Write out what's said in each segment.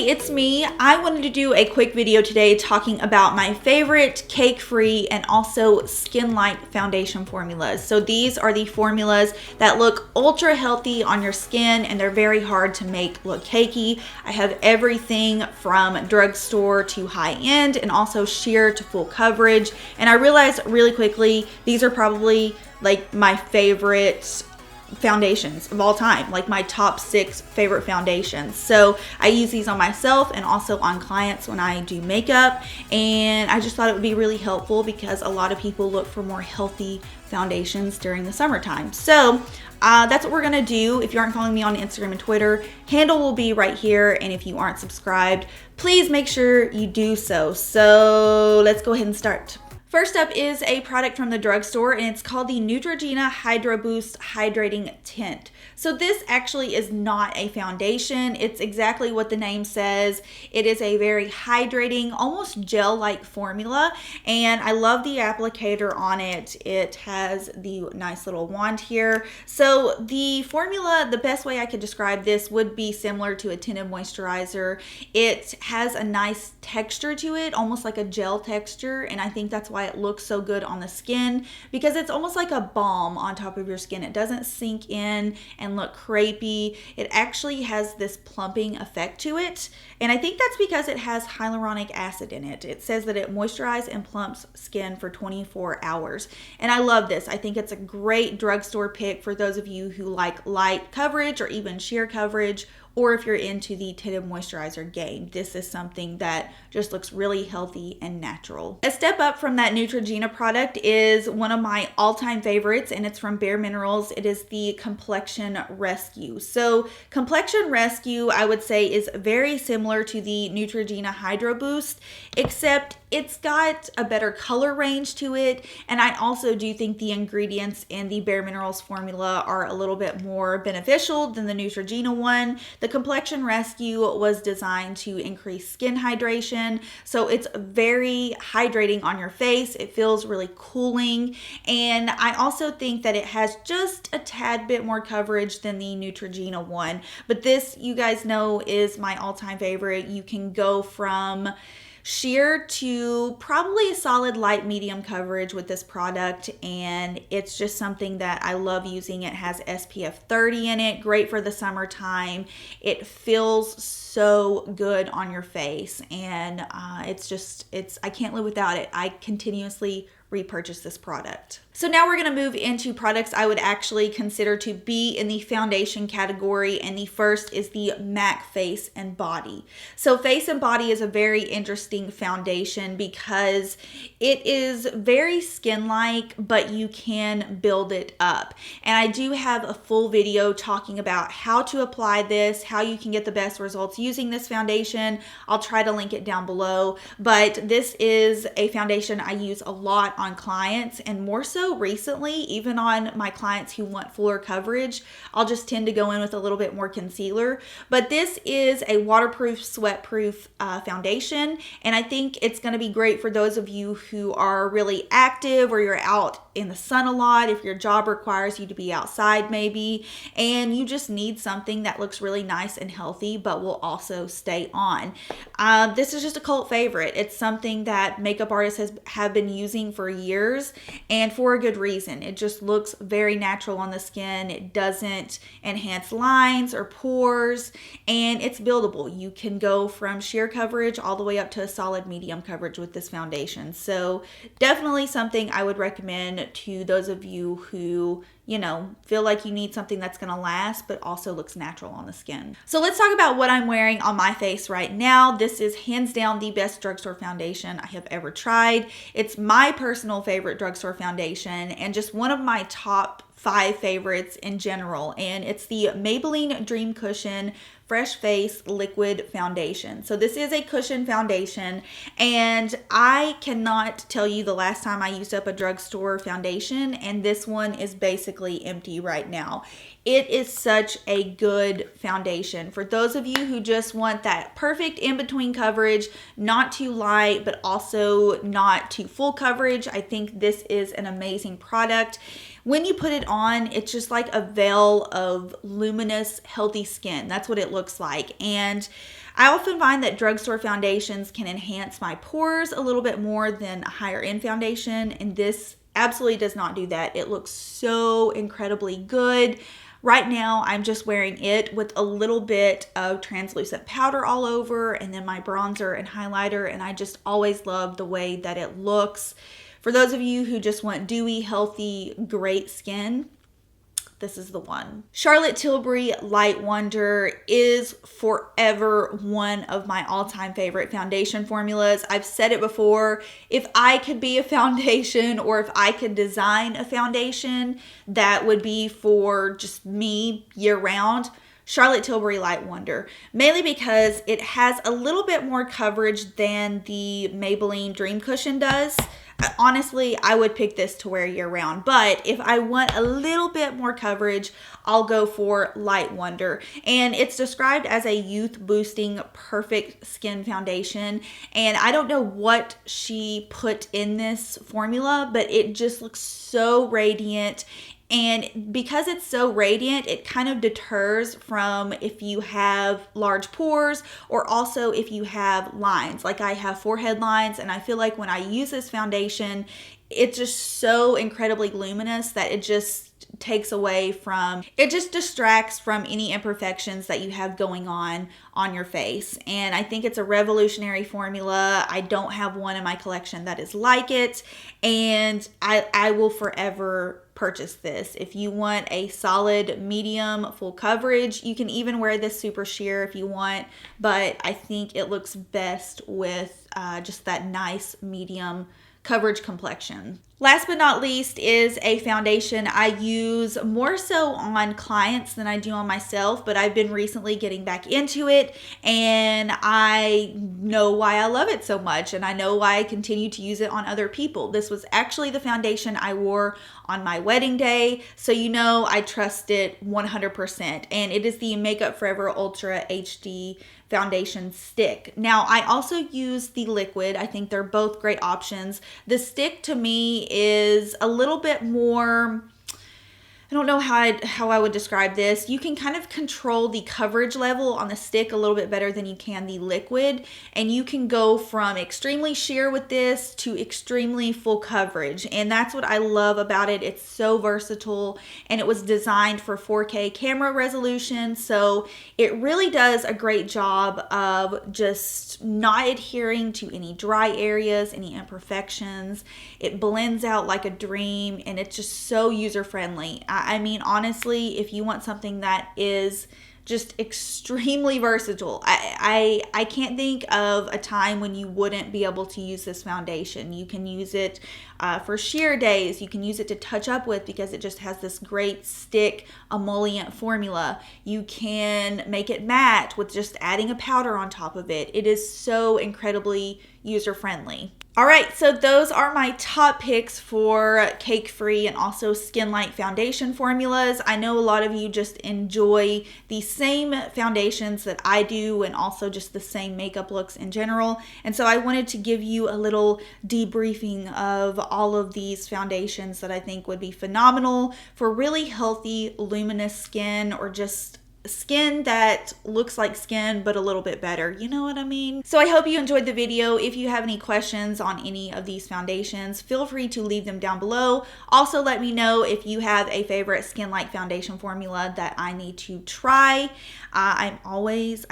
It's me. I wanted to do a quick video today talking about my favorite cake-free and also skin-light foundation formulas. So these are the formulas that look ultra healthy on your skin and they're very hard to make look cakey. I have everything from drugstore to high-end and also sheer to full coverage. And I realized really quickly, these are probably like my favorite foundations of all time, like my top 6 favorite foundations. So I use these on myself and also on clients when I do makeup, and I just thought it would be really helpful because a lot of people look for more healthy foundations during the summertime. So that's what we're gonna do. If you aren't following me on Instagram and Twitter, handle will be right here, and if you aren't subscribed, please make sure you do so. So let's go ahead and start. First up is a product from the drugstore, and it's called the Neutrogena Hydra Boost Hydrating Tint. So this actually is not a foundation. It's exactly what the name says. It is a very hydrating, almost gel-like formula, and I love the applicator on it. It has the nice little wand here. So the formula, the best way I could describe this would be similar to a tinted moisturizer. It has a nice texture to it, almost like a gel texture, and I think that's why it looks so good on the skin, because it's almost like a balm on top of your skin. It doesn't sink in and look crepey. It actually has this plumping effect to it, and I think that's because it has hyaluronic acid in it. It says that it moisturizes and plumps skin for 24 hours, and I love this. I think it's a great drugstore pick for those of you who like light coverage or even sheer coverage, or if you're into the tinted moisturizer game. This is something that just looks really healthy and natural. A step up from that Neutrogena product is one of my all-time favorites, and it's from bareMinerals. It is the Complexion Rescue. So Complexion Rescue, I would say, is very similar to the Neutrogena Hydra Boost, except it's got a better color range to it, and I also do think the ingredients in the bareMinerals formula are a little bit more beneficial than the Neutrogena one. The Complexion Rescue was designed to increase skin hydration, so it's very hydrating on your face. It feels really cooling, and I also think that it has just a tad bit more coverage than the Neutrogena one, but this, you guys know, is my all-time favorite. You can go from sheer to probably a solid light medium coverage with this product, and it's just something that I love using. It has SPF 30 in it, great for the summertime. It feels so good on your face, and I can't live without it. I continuously repurchase this product. So now we're going to move into products I would actually consider to be in the foundation category, and the first is the MAC Face and Body. So Face and Body is a very interesting foundation because it is very skin-like, but you can build it up. And I do have a full video talking about how to apply this, how you can get the best results using this foundation. I'll try to link it down below, but this is a foundation I use a lot on clients, and more so recently, even on my clients who want fuller coverage. I'll just tend to go in with a little bit more concealer, but this is a waterproof, sweatproof foundation, and I think it's going to be great for those of you who are really active or you're out in the sun a lot, if your job requires you to be outside maybe, and you just need something that looks really nice and healthy but will also stay on. This is just a cult favorite. It's something that makeup artists have been using for years, and for a good reason. It just looks very natural on the skin. It doesn't enhance lines or pores, and it's buildable. You can go from sheer coverage all the way up to a solid medium coverage with this foundation. So definitely something I would recommend to those of you who, you know, feel like you need something that's going to last but also looks natural on the skin. So let's talk about what I'm wearing on my face right now. This is hands down the best drugstore foundation I have ever tried. It's my personal favorite drugstore foundation and just one of my top 5 favorites in general, and it's the Maybelline Dream Cushion Fresh Face Liquid Foundation. So this is a cushion foundation, and I cannot tell you the last time I used up a drugstore foundation, and this one is basically empty right now. It is such a good foundation for those of you who just want that perfect in-between coverage, not too light, but also not too full coverage. I think this is an amazing product. when you put it on, it's just like a veil of luminous, healthy skin. That's what it looks like. And I often find that drugstore foundations can enhance my pores a little bit more than a higher end foundation, and this absolutely does not do that. It looks so incredibly good. Right now, I'm just wearing it with a little bit of translucent powder all over, and then my bronzer and highlighter, and I just always love the way that it looks. For those of you who just want dewy, healthy, great skin, this is the one. Charlotte Tilbury Light Wonder is forever one of my all-time favorite foundation formulas. I've said it before, if I could be a foundation or if I could design a foundation that would be for just me year-round, Charlotte Tilbury Light Wonder, mainly because it has a little bit more coverage than the Maybelline Dream Cushion does. Honestly, I would pick this to wear year round, but if I want a little bit more coverage, I'll go for Light Wonder. And it's described as a youth boosting perfect skin foundation. And I don't know what she put in this formula, but it just looks so radiant. And because it's so radiant, it kind of deters from if you have large pores or also if you have lines. Like I have forehead lines, and I feel like when I use this foundation, it's just so incredibly luminous that it just takes away from, it just distracts from any imperfections that you have going on your face. And I think it's a revolutionary formula. I don't have one in my collection that is like it, and I will forever purchase this. If you want a solid medium full coverage, you can even wear this super sheer if you want, but I think it looks best with just that nice medium coverage complexion. Last but not least is a foundation I use more so on clients than I do on myself, but I've been recently getting back into it, and I know why I love it so much, and I know why I continue to use it on other people. This was actually the foundation I wore on my wedding day, so you know I trust it 100%, and it is the Makeup Forever Ultra HD foundation stick. Now, I also use the liquid. I think they're both great options. The stick to me is a little bit more, I don't know how I would describe this. You can kind of control the coverage level on the stick a little bit better than you can the liquid. And you can go from extremely sheer with this to extremely full coverage. And that's what I love about it. It's so versatile, and it was designed for 4K camera resolution. So it really does a great job of just not adhering to any dry areas, any imperfections. It blends out like a dream, and it's just so user-friendly. I mean, honestly, if you want something that is just extremely versatile, I can't think of a time when you wouldn't be able to use this foundation. You can use it for sheer days. You can use it to touch up with because it just has this great stick emollient formula. You can make it matte with just adding a powder on top of it. It is so incredibly user-friendly. All right, so those are my top picks for cake-free and also skin light foundation formulas. I know a lot of you just enjoy the same foundations that I do and also just the same makeup looks in general. And so I wanted to give you a little debriefing of all of these foundations that I think would be phenomenal for really healthy, luminous skin, or just skin that looks like skin but a little bit better, you know what I mean? So I hope you enjoyed the video. If you have any questions on any of these foundations, feel free to leave them down below. Also, let me know if you have a favorite skin light foundation formula that I need to try. I'm always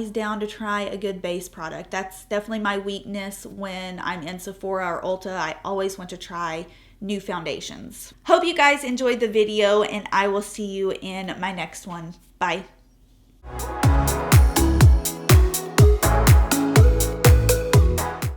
down to try a good base product. That's definitely my weakness when I'm in Sephora or Ulta. I always want to try new foundations. Hope you guys enjoyed the video, and I will see you in my next one. Bye.